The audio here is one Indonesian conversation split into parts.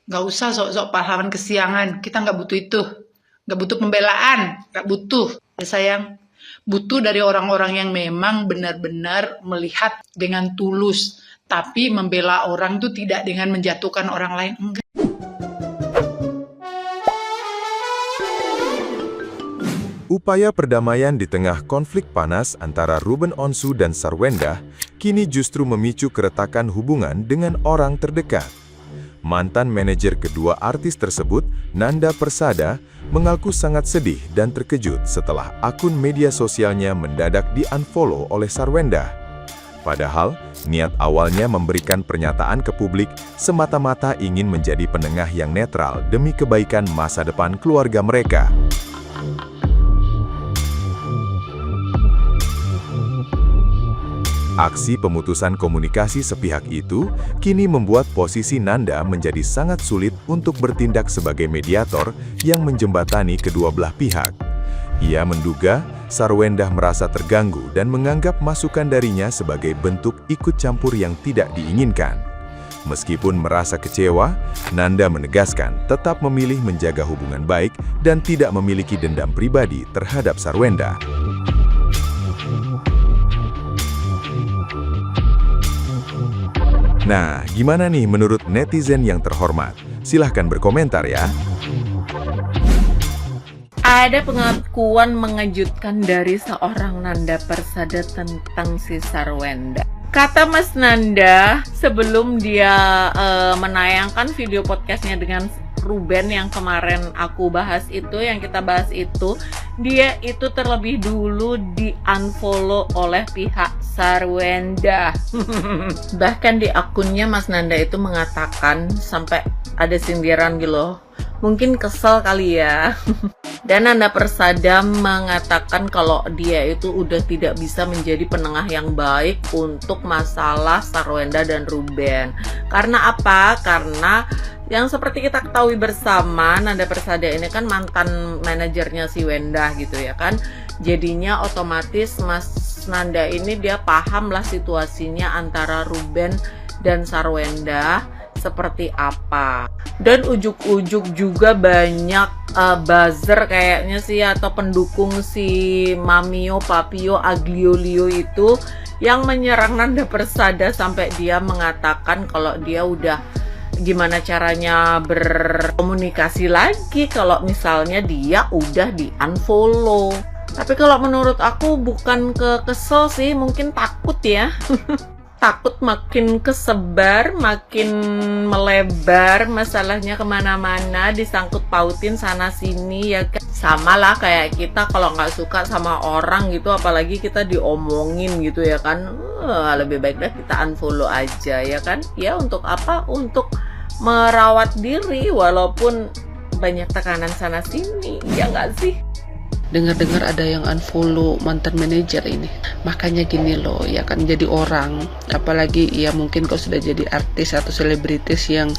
Nggak usah sok-sok pahlawan kesiangan. Kita nggak butuh itu. Nggak butuh pembelaan. Nggak butuh. Ya sayang. Butuh dari orang-orang yang memang benar-benar melihat dengan tulus. Tapi membela orang itu tidak dengan menjatuhkan orang lain. Enggak. Upaya perdamaian di tengah konflik panas antara Ruben Onsu dan Sarwendah kini justru memicu keretakan hubungan dengan orang terdekat. Mantan manajer kedua artis tersebut, Nanda Persada, mengaku sangat sedih dan terkejut setelah akun media sosialnya mendadak di-unfollow oleh Sarwendah. Padahal, niat awalnya memberikan pernyataan ke publik semata-mata ingin menjadi penengah yang netral demi kebaikan masa depan keluarga mereka. Aksi pemutusan komunikasi sepihak itu kini membuat posisi Nanda menjadi sangat sulit untuk bertindak sebagai mediator yang menjembatani kedua belah pihak. Ia menduga Sarwendah merasa terganggu dan menganggap masukan darinya sebagai bentuk ikut campur yang tidak diinginkan. Meskipun merasa kecewa, Nanda menegaskan tetap memilih menjaga hubungan baik dan tidak memiliki dendam pribadi terhadap Sarwendah. Nah, gimana nih menurut netizen yang terhormat? Silahkan berkomentar ya. Ada pengakuan mengejutkan dari seorang Nanda Persada tentang si Sarwendah. Kata Mas Nanda, sebelum dia menayangkan video podcastnya dengan Ruben yang kemarin aku bahas itu, yang kita bahas itu, dia itu terlebih dulu di-unfollow oleh pihak Sarwendah. Bahkan di akunnya Mas Nanda itu mengatakan, sampai ada sindiran gitu loh, mungkin kesel kali ya. Dan Nanda Persada mengatakan kalau dia itu udah tidak bisa menjadi penengah yang baik untuk masalah Sarwendah dan Ruben. Karena apa? Karena yang seperti kita ketahui bersama, Nanda Persada ini kan mantan manajernya si Wendah gitu ya kan. Jadinya otomatis Mas Nanda ini dia paham lah situasinya antara Ruben dan Sarwendah seperti apa. Dan ujuk-ujuk juga banyak buzzer kayaknya sih, atau pendukung si Mamio, Papio, Agliolio itu yang menyerang Nanda Persada sampai dia mengatakan kalau dia udah gimana caranya berkomunikasi lagi kalau misalnya dia udah di-unfollow. Tapi kalau menurut aku bukan kesel sih, mungkin takut ya. Takut makin kesebar, makin melebar masalahnya kemana-mana, disangkut pautin sana sini ya kan. Sama lah kayak kita kalau nggak suka sama orang gitu, apalagi kita diomongin gitu ya kan, lebih baik dah kita unfollow aja ya kan. Ya untuk apa? Untuk merawat diri walaupun banyak tekanan sana sini, ya nggak sih? Dengar-dengar ada yang unfollow mantan manajer ini. Makanya gini loh, ya kan, jadi orang, apalagi ya mungkin kau sudah jadi artis atau selebritis yang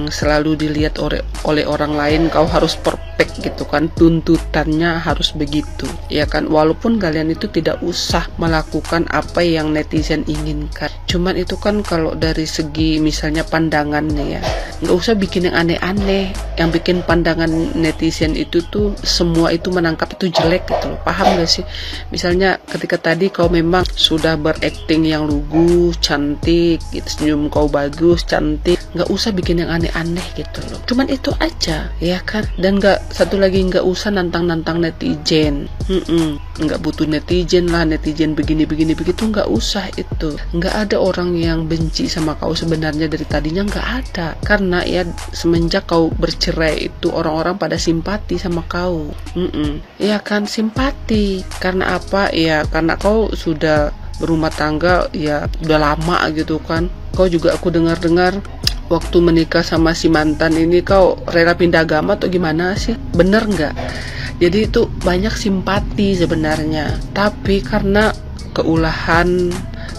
selalu dilihat oleh orang lain, kau harus perfect gitu kan, tuntutannya harus begitu. Ya kan, walaupun kalian itu tidak usah melakukan apa yang netizen inginkan. Cuman itu kan kalau dari segi misalnya pandangannya ya, nggak usah bikin yang aneh-aneh. Yang bikin pandangan netizen itu tuh semua itu menangkap itu jelek gitu loh, paham gak sih? Misalnya ketika tadi kau memang sudah berakting yang lugu, cantik gitu, senyum kau bagus, cantik, nggak usah bikin yang aneh-aneh gitu loh. Cuman itu aja ya kan. Dan satu lagi, nggak usah nantang-nantang netizen. Nggak butuh netizen lah, netizen begini begitu, nggak usah itu. Nggak ada orang yang benci sama kau sebenarnya dari tadinya, nggak ada. Karena ya semenjak kau bercerai itu orang-orang pada simpati sama kau. Ya kan, simpati. Karena apa? Ya karena kau sudah berumah tangga ya udah lama gitu kan. Kau juga aku dengar-dengar waktu menikah sama si mantan ini kau rela pindah agama atau gimana sih? Bener nggak? Jadi itu banyak simpati sebenarnya. Tapi karena keulahan,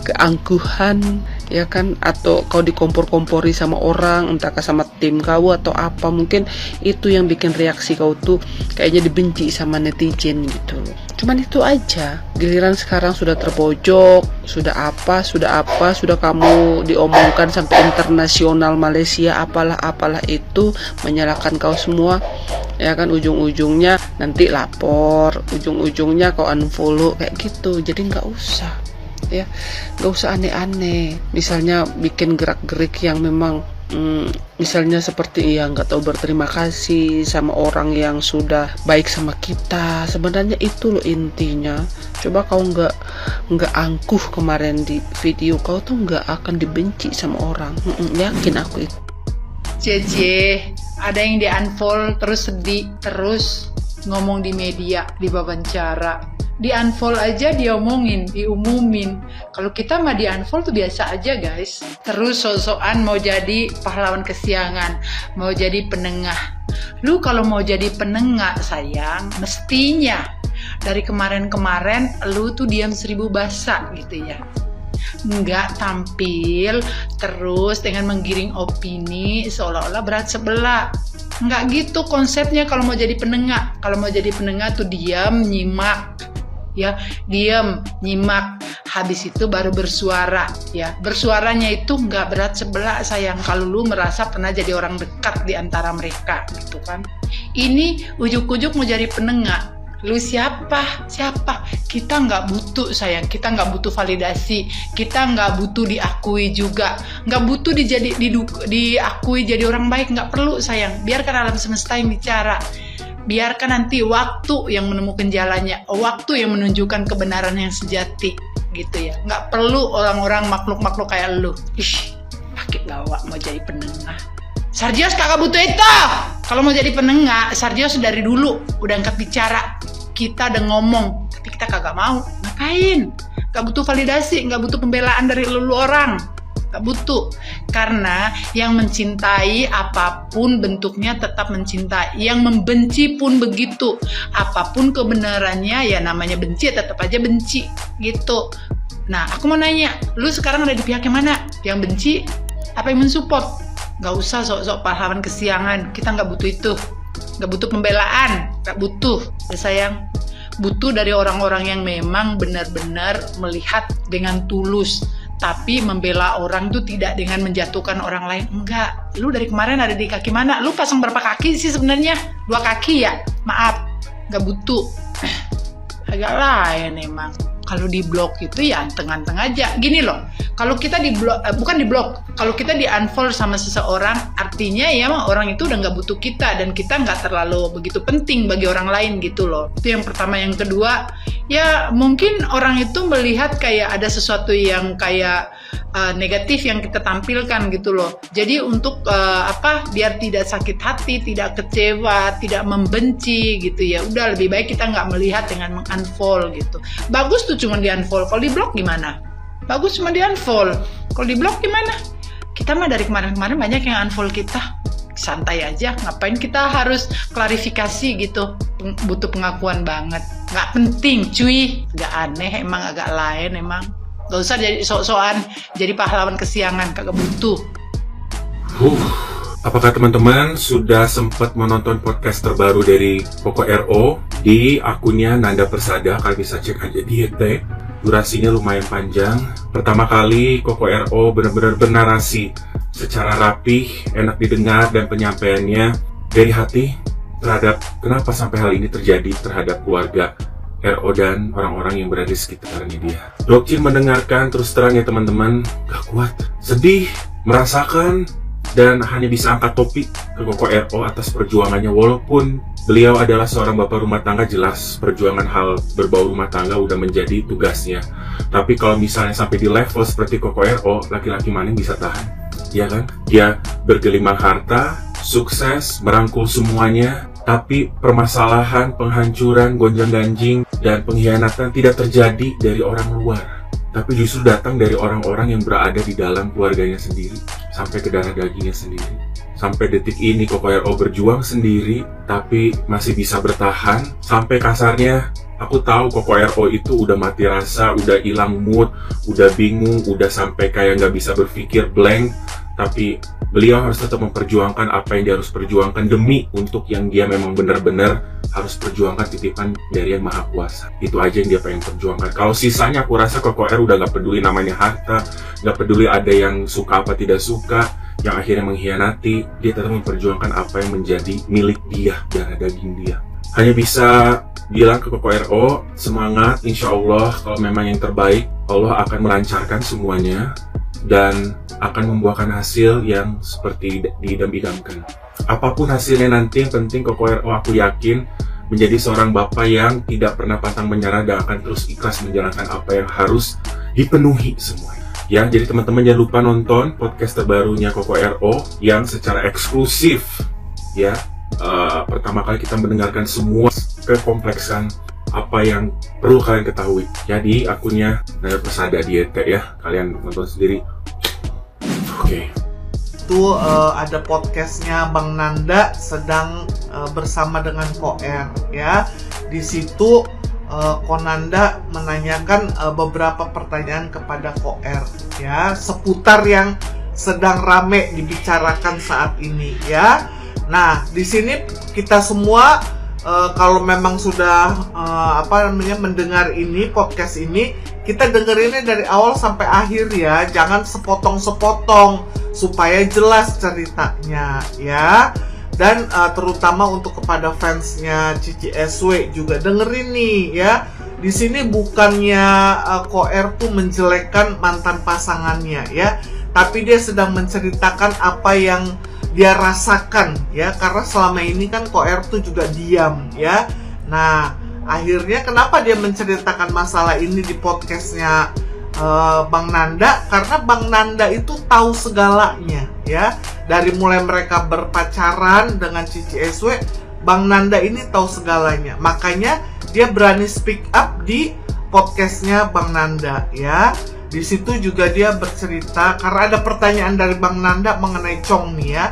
keangkuhan, ya kan, atau kau dikompor-kompori sama orang, entahkah sama tim kau atau apa, mungkin itu yang bikin reaksi kau tuh kayaknya dibenci sama netizen gitu loh. Cuman itu aja. Giliran sekarang sudah terpojok, sudah kamu diomongkan sampai internasional Malaysia apalah itu, menyalahkan kau semua, ya kan, ujung-ujungnya nanti lapor, ujung-ujungnya kau unfollow kayak gitu. Jadi nggak usah aneh-aneh. Misalnya bikin gerak-gerik yang memang misalnya seperti nggak tahu berterima kasih sama orang yang sudah baik sama kita. Sebenarnya itu loh intinya. Coba kau nggak angkuh kemarin di video, kau tuh nggak akan dibenci sama orang. Yakin aku itu. Jj, ada yang di unfollow terus sedih, terus ngomong di media, di wawancara. Di unfollow aja diomongin, diumumin. Kalau kita mah di unfollow tuh biasa aja guys. Terus sok-sokan mau jadi pahlawan kesiangan, mau jadi penengah. Lu kalau mau jadi penengah sayang, mestinya dari kemarin-kemarin lu tuh diam 1000 bahasa gitu ya. Nggak tampil terus dengan menggiring opini seolah-olah berat sebelah. Nggak gitu konsepnya kalau mau jadi penengah. Kalau mau jadi penengah tuh diam, nyimak. Ya, diam, nyimak, habis itu baru bersuara. Ya, bersuaranya itu nggak berat sebelah sayang. Kalau lu merasa pernah jadi orang dekat di antara mereka, gitu kan? Ini ujuk-ujuk mau jadi penengah. Lu siapa? Kita nggak butuh sayang. Kita nggak butuh validasi. Kita nggak butuh diakui juga. Nggak butuh diakui jadi orang baik. Nggak perlu sayang. Biarkan alam semesta yang bicara. Biarkan nanti waktu yang menemukan jalannya, waktu yang menunjukkan kebenaran yang sejati, gitu ya. Nggak perlu orang-orang makhluk-makhluk kayak lu. Pakai gawak mau jadi penengah. Sarjios kagak butuh itu. Kalau mau jadi penengah, Sarjios dari dulu udah angkat bicara. Kita udah ngomong, tapi kita kagak mau. Ngapain? Nggak butuh validasi, nggak butuh pembelaan dari lu orang. Gak butuh, karena yang mencintai apapun bentuknya tetap mencintai, yang membenci pun begitu, apapun kebenarannya ya namanya benci tetap aja benci gitu. Nah aku mau nanya, lu sekarang ada di pihak yang mana? Yang benci apa yang mensupport? Gak usah sok-sok pahlawan kesiangan, kita gak butuh itu, gak butuh pembelaan, gak butuh ya sayang. Butuh dari orang-orang yang memang benar-benar melihat dengan tulus, tapi membela orang tuh tidak dengan menjatuhkan orang lain. Enggak, lu dari kemarin ada di kaki mana? Lu pasang berapa kaki sih sebenarnya? 2 kaki ya? Maaf, gak butuh. Agak lain emang. Kalau di blok itu ya anteng-anteng aja. Gini loh, kalau kita di blok, bukan di blok, kalau kita di unfollow sama seseorang, artinya ya orang itu udah nggak butuh kita dan kita nggak terlalu begitu penting bagi orang lain gitu loh. Itu yang pertama. Yang kedua, ya mungkin orang itu melihat kayak ada sesuatu yang kayak negatif yang kita tampilkan gitu loh. Jadi untuk biar tidak sakit hati, tidak kecewa, tidak membenci gitu ya. Udah lebih baik kita nggak melihat dengan meng-unfollow gitu. Bagus tuh cuma di unfollow. Kalau di blok gimana? Bagus cuma di unfollow. Kalau di blok gimana? Kita mah dari kemarin-kemarin banyak yang unfollow kita. Santai aja, ngapain kita harus klarifikasi gitu? Butuh pengakuan banget. Nggak penting cuy. Nggak aneh emang, agak lain emang. Gak usah jadi sok-sokan jadi pahlawan kesiangan, kagak butuh. Apakah teman-teman sudah sempat menonton podcast terbaru dari Koko RO di akunnya Nanda Persada? Kalian bisa cek aja di YT. Durasinya lumayan panjang. Pertama kali Koko RO benar-benar bernarasi secara rapih, enak didengar, dan penyampaiannya dari hati terhadap kenapa sampai hal ini terjadi terhadap keluarga RO dan orang-orang yang berada di sekitarnya dia. Dokcin mendengarkan terus terang ya teman-teman, gak kuat, sedih, merasakan, dan hanya bisa angkat topi ke Koko RO atas perjuangannya. Walaupun beliau adalah seorang bapak rumah tangga, jelas perjuangan hal berbau rumah tangga udah menjadi tugasnya. Tapi kalau misalnya sampai di level seperti Koko RO, laki-laki mana yang bisa tahan? Ya kan? Dia bergelimang harta, sukses, merangkul semuanya, tapi permasalahan, penghancuran, gonjang-ganjing, dan pengkhianatan tidak terjadi dari orang luar, tapi justru datang dari orang-orang yang berada di dalam keluarganya sendiri, sampai ke darah dagingnya sendiri. Sampai detik ini Koko RO berjuang sendiri, tapi masih bisa bertahan, sampai kasarnya Aku tahu Koko RO itu udah mati rasa, udah hilang mood, udah bingung, udah sampai kayak nggak bisa berpikir, blank. Tapi beliau harus tetap memperjuangkan apa yang dia harus perjuangkan demi untuk yang dia memang benar-benar harus perjuangkan, titipan dari Yang Maha Kuasa. Itu aja yang dia pengen perjuangkan. Kalau sisanya aku rasa Koko R udah nggak peduli namanya harta, nggak peduli ada yang suka apa tidak suka, yang akhirnya mengkhianati. Dia tetap memperjuangkan apa yang menjadi milik dia, darah daging dia. Hanya bisa bilang ke Koko RO, semangat, insya Allah kalau memang yang terbaik, Allah akan melancarkan semuanya dan akan membuahkan hasil yang seperti diidam-idamkan. Apapun hasilnya nanti, yang penting Koko RO aku yakin menjadi seorang bapak yang tidak pernah pantang menyerah dan akan terus ikhlas menjalankan apa yang harus dipenuhi semuanya. Ya, jadi teman-teman jangan lupa nonton podcast terbarunya Koko RO yang secara eksklusif, ya. Pertama kali kita mendengarkan semua kekompleksan apa yang perlu kalian ketahui. Jadi akunnya Nanda Persada Diet ya, kalian nonton sendiri. Oke. Itu ada podcastnya Bang Nanda sedang bersama dengan Ko R ya. Di situ Ko Nanda menanyakan beberapa pertanyaan kepada Ko R ya, seputar yang sedang rame dibicarakan saat ini ya. Nah, di sini kita semua kalau memang sudah mendengar ini podcast ini, kita dengerinnya dari awal sampai akhir ya, jangan sepotong-sepotong supaya jelas ceritanya ya. Dan terutama untuk kepada fansnya Cici SW juga dengerin nih ya. Di sini bukannya Ko R tuh menjelekkan mantan pasangannya ya, tapi dia sedang menceritakan apa yang dia rasakan ya, karena selama ini kan Ko R tuh juga diam ya. Nah, akhirnya kenapa dia menceritakan masalah ini di podcastnya Bang Nanda? Karena Bang Nanda itu tahu segalanya ya. Dari mulai mereka berpacaran dengan Cici SW, Bang Nanda ini tahu segalanya. Makanya dia berani speak up di podcastnya Bang Nanda ya. Di situ juga dia bercerita karena ada pertanyaan dari Bang Nanda mengenai Chong nih ya.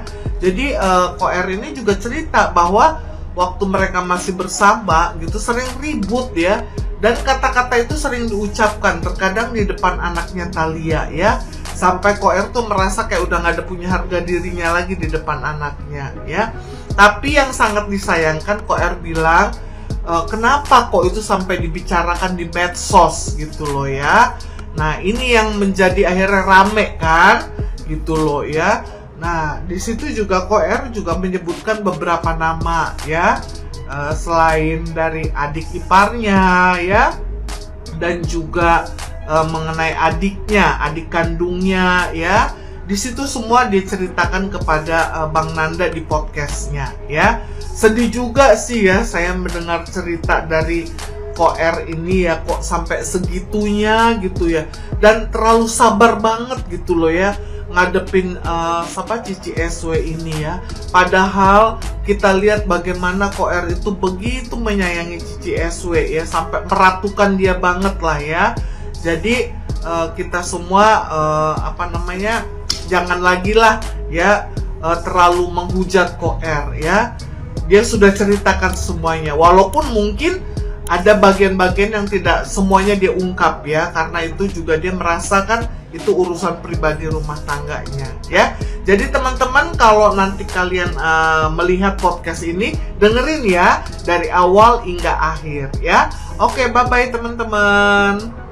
Jadi Ko R ini juga cerita bahwa waktu mereka masih bersama gitu sering ribut ya, dan kata-kata itu sering diucapkan terkadang di depan anaknya Thalia ya, sampai Ko R tuh merasa kayak udah nggak ada punya harga dirinya lagi di depan anaknya ya. Tapi yang sangat disayangkan, Ko R bilang kenapa kok itu sampai dibicarakan di medsos gitu loh ya. Nah, ini yang menjadi akhirnya rame kan, gitu loh ya. Nah, di situ juga Ko R juga menyebutkan beberapa nama ya, selain dari adik iparnya ya, dan juga mengenai adiknya, adik kandungnya ya. Di situ semua diceritakan kepada Bang Nanda di podcastnya ya. Sedih juga sih ya saya mendengar cerita dari Ko R ini ya, kok sampai segitunya gitu ya, dan terlalu sabar banget gitu loh ya ngadepin Cici SW ini ya. Padahal kita lihat bagaimana Ko R itu begitu menyayangi Cici SW ya, sampai meratukan dia banget lah ya. Jadi kita semua jangan lagi lah ya terlalu menghujat Ko R ya. Dia sudah ceritakan semuanya, walaupun mungkin ada bagian-bagian yang tidak semuanya dia ungkap ya, karena itu juga dia merasakan itu urusan pribadi rumah tangganya ya. Jadi teman-teman, kalau nanti kalian melihat podcast ini, dengerin ya dari awal hingga akhir ya. Oke, bye-bye teman-teman.